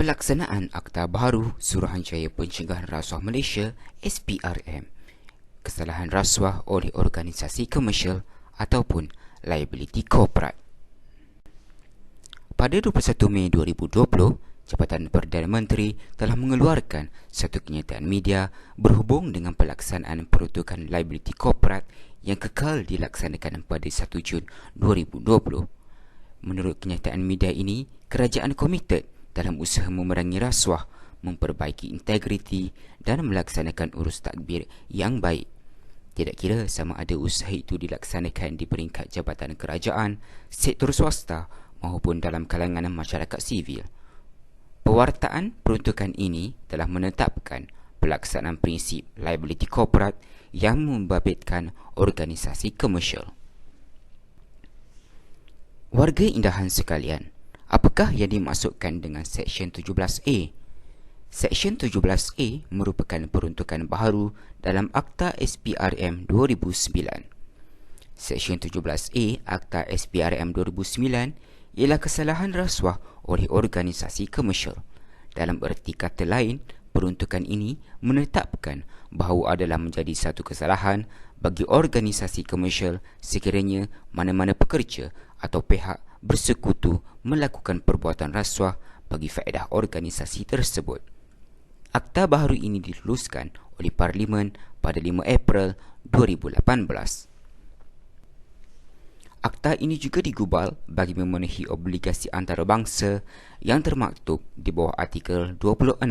Pelaksanaan Akta Baharu Suruhanjaya Pencegahan Rasuah Malaysia SPRM, kesalahan rasuah oleh organisasi komersial ataupun liability corporate. Pada 21 Mei 2020, Jabatan Perdana Menteri telah mengeluarkan satu kenyataan media berhubung dengan pelaksanaan peruntukan liability corporate yang kekal dilaksanakan pada 1 Jun 2020. Menurut kenyataan media ini, kerajaan komited dalam usaha memerangi rasuah, memperbaiki integriti dan melaksanakan urus tadbir yang baik. Tidak kira sama ada usaha itu dilaksanakan di peringkat jabatan kerajaan, sektor swasta maupun dalam kalangan masyarakat sivil. Pewartaan peruntukan ini telah menetapkan pelaksanaan prinsip liability corporate yang membabitkan organisasi komersial. Warga indahan sekalian, apakah yang dimaksudkan dengan Seksyen 17A? Seksyen 17A merupakan peruntukan baharu dalam Akta SPRM 2009. Seksyen 17A Akta SPRM 2009 ialah kesalahan rasuah oleh organisasi komersial. Dalam erti kata lain, peruntukan ini menetapkan bahawa adalah menjadi satu kesalahan bagi organisasi komersial sekiranya mana-mana pekerja atau pihak bersekutu melakukan perbuatan rasuah bagi faedah organisasi tersebut. Akta baharu ini diluluskan oleh Parlimen pada 5 April 2018. Akta ini juga digubal bagi memenuhi obligasi antarabangsa yang termaktub di bawah artikel 26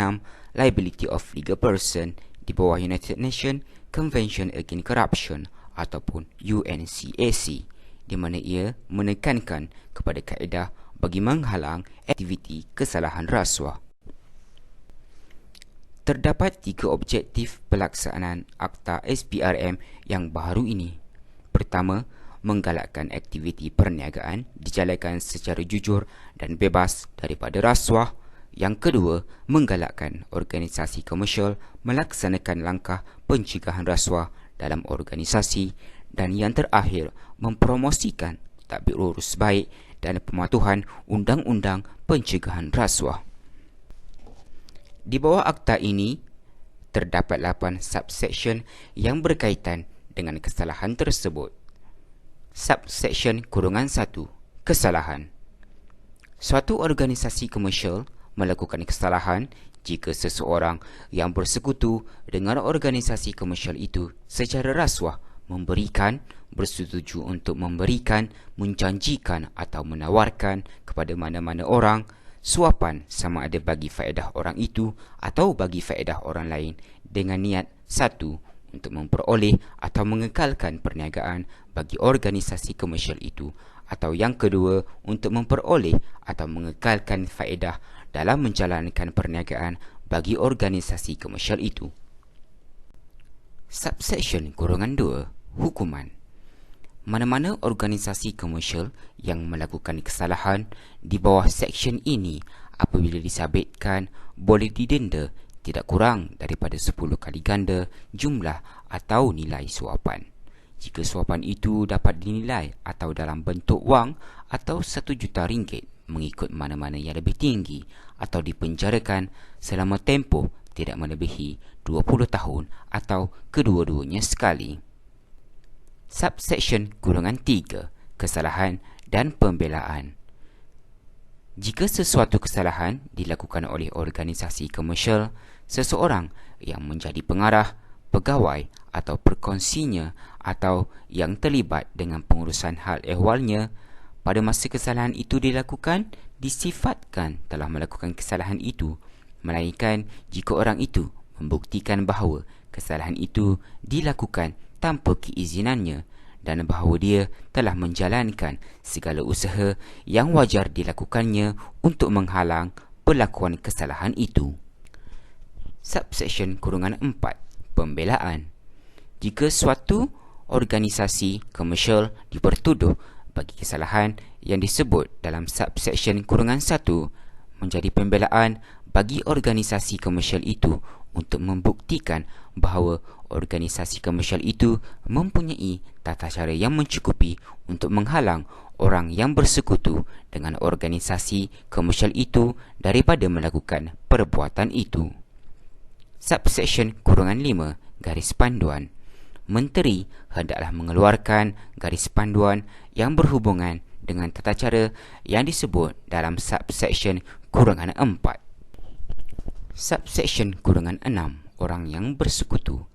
Liability of Legal Person di bawah United Nations Convention Against Corruption ataupun UNCAC, di mana ia menekankan kepada kaedah bagi menghalang aktiviti kesalahan rasuah. Terdapat 3 objektif pelaksanaan Akta SPRM yang baharu ini. Pertama, menggalakkan aktiviti perniagaan dijalankan secara jujur dan bebas daripada rasuah. Yang kedua, menggalakkan organisasi komersial melaksanakan langkah pencegahan rasuah dalam organisasi. Dan yang terakhir, mempromosikan tadbir urus baik dan pematuhan undang-undang pencegahan rasuah. Di bawah akta ini, terdapat 8 subsection yang berkaitan dengan kesalahan tersebut. Subsection (1) Kesalahan. Suatu organisasi komersial melakukan kesalahan jika seseorang yang bersekutu dengan organisasi komersial itu secara rasuah memberikan, bersetuju untuk memberikan, menjanjikan atau menawarkan kepada mana-mana orang suapan sama ada bagi faedah orang itu atau bagi faedah orang lain dengan niat satu, untuk memperoleh atau mengekalkan perniagaan bagi organisasi komersial itu, atau yang kedua, untuk memperoleh atau mengekalkan faedah dalam menjalankan perniagaan bagi organisasi komersial itu. Subsection (2) Hukuman. Mana-mana organisasi komersial yang melakukan kesalahan di bawah seksyen ini apabila disabitkan boleh didenda tidak kurang daripada 10 kali ganda jumlah atau nilai suapan. Jika suapan itu dapat dinilai atau dalam bentuk wang atau RM1 juta mengikut mana-mana yang lebih tinggi, atau dipenjarakan selama tempoh tidak melebihi 20 tahun atau kedua-duanya sekali. Subsection (3) Kesalahan dan pembelaan. Jika sesuatu kesalahan dilakukan oleh organisasi komersial, seseorang yang menjadi pengarah, pegawai atau perkongsinya atau yang terlibat dengan pengurusan hal ehwalnya pada masa kesalahan itu dilakukan disifatkan telah melakukan kesalahan itu, melainkan jika orang itu membuktikan bahawa kesalahan itu dilakukan tanpa keizinannya dan bahawa dia telah menjalankan segala usaha yang wajar dilakukannya untuk menghalang pelakuan kesalahan itu. Subsection (4) Pembelaan. Jika suatu organisasi komersial dipertuduh bagi kesalahan yang disebut dalam subsection (1), menjadi pembelaan bagi organisasi komersial itu untuk membuktikan bahawa organisasi komersial itu mempunyai tata cara yang mencukupi untuk menghalang orang yang bersekutu dengan organisasi komersial itu daripada melakukan perbuatan itu. Subsection -5 garis panduan. Menteri hendaklah mengeluarkan garis panduan yang berhubungan dengan tata cara yang disebut dalam subsection -4. Subsection -6 orang yang bersekutu.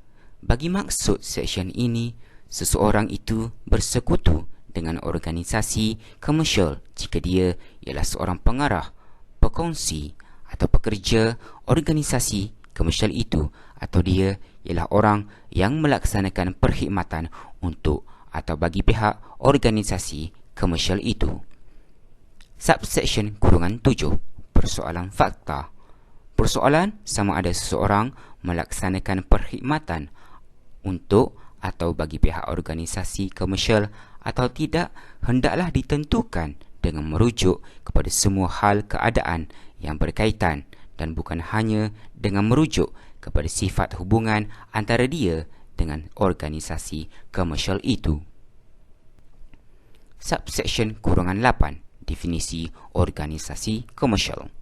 Bagi maksud seksyen ini, seseorang itu bersekutu dengan organisasi komersial jika dia ialah seorang pengarah, pekongsi atau pekerja organisasi komersial itu, atau dia ialah orang yang melaksanakan perkhidmatan untuk atau bagi pihak organisasi komersial itu. Subsection -7 persoalan fakta. Persoalan sama ada seseorang melaksanakan perkhidmatan untuk atau bagi pihak organisasi komersial atau tidak hendaklah ditentukan dengan merujuk kepada semua hal keadaan yang berkaitan dan bukan hanya dengan merujuk kepada sifat hubungan antara dia dengan organisasi komersial itu. Subsection -8 definisi organisasi komersial.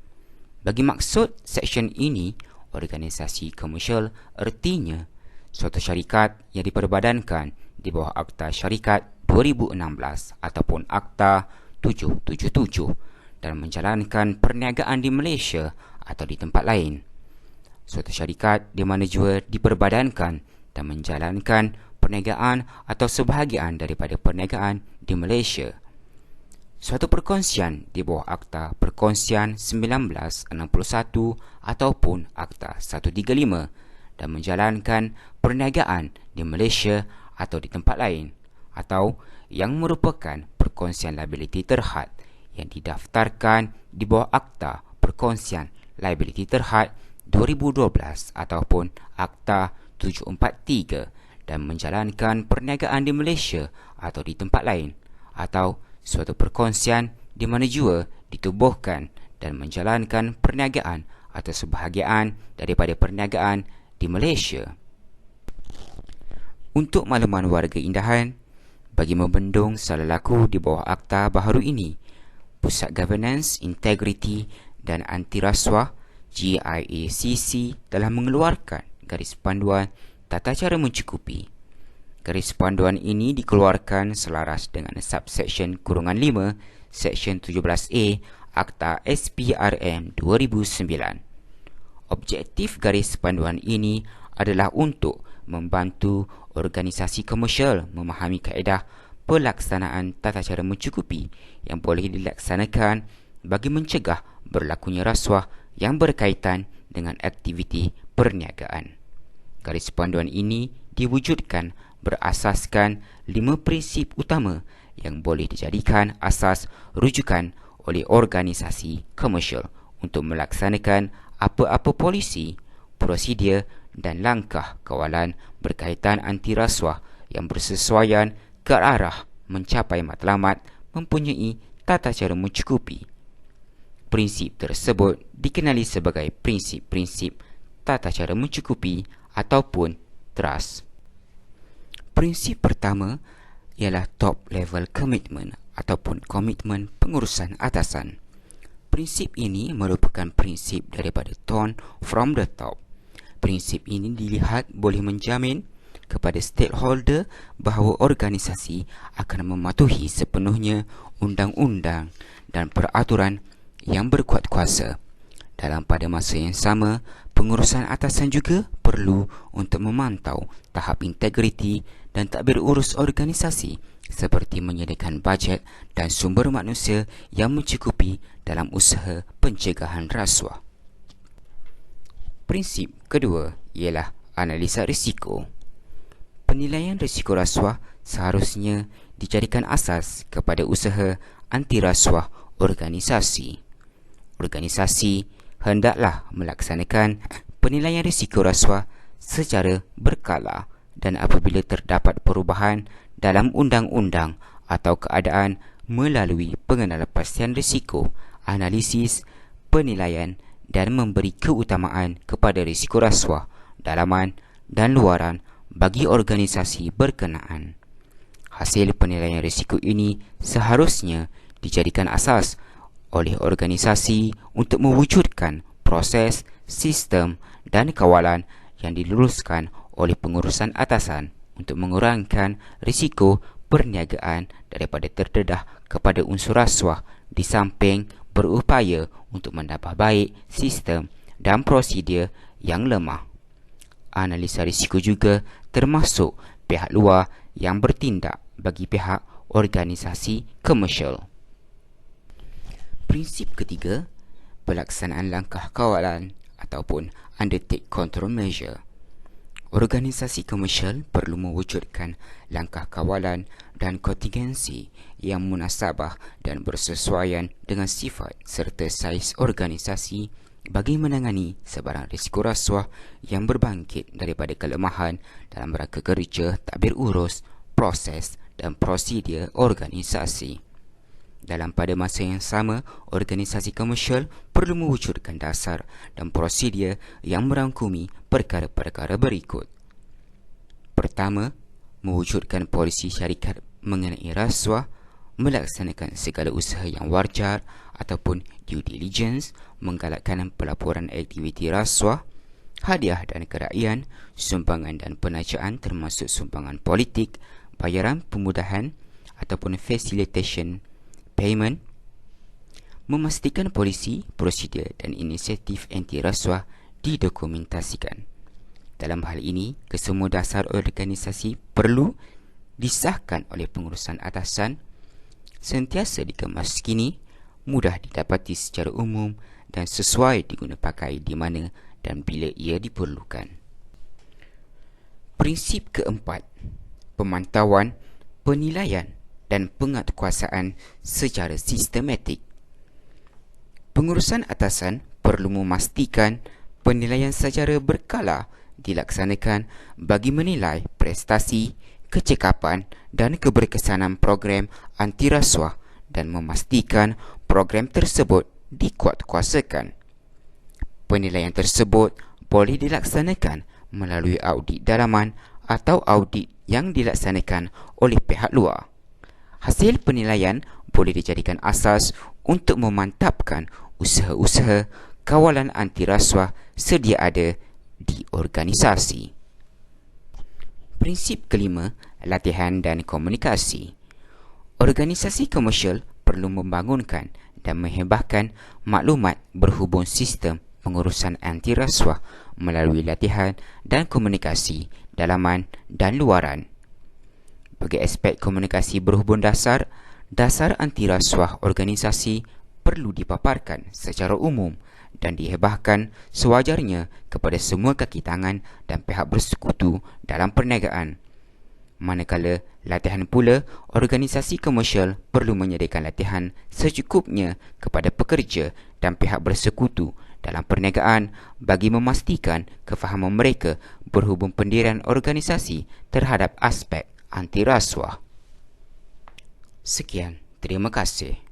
Bagi maksud seksyen ini, organisasi komersial artinya suatu syarikat yang diperbadankan di bawah Akta Syarikat 2016 ataupun Akta 777 dan menjalankan perniagaan di Malaysia atau di tempat lain. Suatu syarikat di mana jua diperbadankan dan menjalankan perniagaan atau sebahagian daripada perniagaan di Malaysia. Suatu perkongsian di bawah Akta Perkongsian 1961 ataupun Akta 135 dan menjalankan perniagaan di Malaysia atau di tempat lain, atau yang merupakan perkongsian liability terhad yang didaftarkan di bawah Akta Perkongsian Liability Terhad 2012 ataupun Akta 743 dan menjalankan perniagaan di Malaysia atau di tempat lain, atau suatu perkongsian di mana jua ditubuhkan dan menjalankan perniagaan atau sebahagian daripada perniagaan di Malaysia. Untuk makluman warga Indahan, bagi membendung salah laku di bawah akta baharu ini, Pusat Governance, Integrity dan Anti Rasuah GIACC telah mengeluarkan garis panduan tata cara mencukupi. Garis panduan ini dikeluarkan selaras dengan subsection -5 Seksyen 17A Akta SPRM 2009. Objektif garis panduan ini adalah untuk membantu organisasi komersial memahami kaedah pelaksanaan tata cara mencukupi yang boleh dilaksanakan bagi mencegah berlakunya rasuah yang berkaitan dengan aktiviti perniagaan. Garis panduan ini diwujudkan berasaskan 5 prinsip utama yang boleh dijadikan asas rujukan oleh organisasi komersial untuk melaksanakan apa-apa polisi, prosedur dan langkah kawalan berkaitan anti rasuah yang bersesuaian ke arah mencapai matlamat mempunyai tata cara mencukupi. Prinsip tersebut dikenali sebagai prinsip-prinsip tata cara mencukupi ataupun trust. Prinsip pertama ialah top level commitment ataupun komitmen pengurusan atasan. Prinsip ini merupakan prinsip daripada tone from the top. Prinsip ini dilihat boleh menjamin kepada stakeholder bahawa organisasi akan mematuhi sepenuhnya undang-undang dan peraturan yang berkuat kuasa. Dalam pada masa yang sama, pengurusan atasan juga perlu untuk memantau tahap integriti dan tadbir urus organisasi seperti menyediakan bajet dan sumber manusia yang mencukupi dalam usaha pencegahan rasuah. Prinsip kedua ialah analisa risiko. Penilaian risiko rasuah seharusnya dijadikan asas kepada usaha anti rasuah organisasi. Organisasi hendaklah melaksanakan penilaian risiko rasuah secara berkala dan apabila terdapat perubahan dalam undang-undang atau keadaan melalui pengenalpastian risiko, analisis, penilaian dan memberi keutamaan kepada risiko rasuah dalaman dan luaran bagi organisasi berkenaan. Hasil penilaian risiko ini seharusnya dijadikan asas oleh organisasi untuk mewujudkan proses, sistem dan kawalan yang diluluskan oleh pengurusan atasan untuk mengurangkan risiko perniagaan daripada terdedah kepada unsur rasuah di samping berupaya untuk menambah baik sistem dan prosedur yang lemah. Analisa risiko juga termasuk pihak luar yang bertindak bagi pihak organisasi komersial. Prinsip ketiga, pelaksanaan langkah kawalan ataupun undertake control measure. Organisasi komersial perlu mewujudkan langkah kawalan dan kontingensi yang munasabah dan bersesuaian dengan sifat serta saiz organisasi bagi menangani sebarang risiko rasuah yang berbangkit daripada kelemahan dalam rangka kerja tadbir urus, proses dan prosedur organisasi. Dalam pada masa yang sama, organisasi komersial perlu mewujudkan dasar dan prosedur yang merangkumi perkara-perkara berikut. Pertama, mewujudkan polisi syarikat mengenai rasuah, melaksanakan segala usaha yang wajar ataupun due diligence, menggalakkan pelaporan aktiviti rasuah, hadiah dan kerajaan, sumbangan dan penajaan termasuk sumbangan politik, bayaran pemudahan ataupun facilitation payment, memastikan polisi, prosedur dan inisiatif anti rasuah didokumentasikan. Dalam hal ini, kesemua dasar organisasi perlu disahkan oleh pengurusan atasan, sentiasa dikemas kini, mudah didapati secara umum dan sesuai diguna pakai di mana dan bila ia diperlukan. Prinsip keempat, pemantauan, penilaian dan penguatkuasaan secara sistematik. Pengurusan atasan perlu memastikan penilaian secara berkala dilaksanakan bagi menilai prestasi, kecekapan dan keberkesanan program anti rasuah dan memastikan program tersebut dikuatkuasakan. Penilaian tersebut boleh dilaksanakan melalui audit dalaman atau audit yang dilaksanakan oleh pihak luar. Hasil penilaian boleh dijadikan asas untuk memantapkan usaha-usaha kawalan anti rasuah sedia ada di organisasi. Prinsip kelima, latihan dan komunikasi. Organisasi komersial perlu membangunkan dan menghebahkan maklumat berhubung sistem pengurusan anti rasuah melalui latihan dan komunikasi dalaman dan luaran. Bagi aspek komunikasi berhubung dasar, dasar anti rasuah organisasi perlu dipaparkan secara umum dan dihebahkan sewajarnya kepada semua kaki tangan dan pihak bersekutu dalam perniagaan. Manakala latihan pula, organisasi komersial perlu menyediakan latihan secukupnya kepada pekerja dan pihak bersekutu dalam perniagaan bagi memastikan kefahaman mereka berhubung pendirian organisasi terhadap aspek anti rasuah. Sekian, terima kasih.